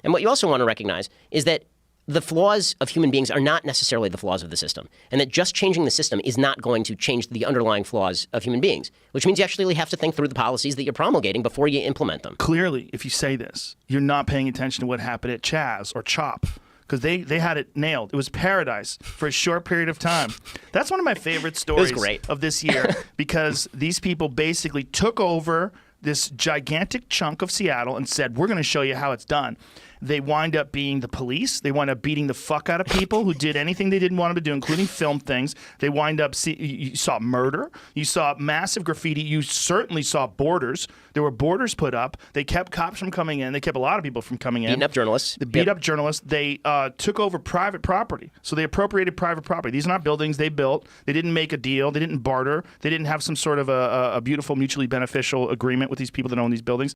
And what you also want to recognize is that the flaws of human beings are not necessarily the flaws of the system, and that just changing the system is not going to change the underlying flaws of human beings, which means you actually have to think through the policies that you're promulgating before you implement them. Clearly, if you say this, you're not paying attention to what happened at Chaz or CHOP, because they had it nailed. It was paradise for a short period of time. That's one of my favorite stories of this year, because these people basically took over this gigantic chunk of Seattle and said, we're going to show you how it's done. They wind up being the police. They wind up beating the fuck out of people who did anything they didn't want them to do, including film things. They wind up, you saw murder. You saw massive graffiti. You certainly saw borders. There were borders put up. They kept cops from coming in. They kept a lot of people from coming in. Beating up journalists. They beat up journalists. They took over private property. So they appropriated private property. These are not buildings they built. They didn't make a deal. They didn't barter. They didn't have some sort of a beautiful, mutually beneficial agreement with these people that own these buildings.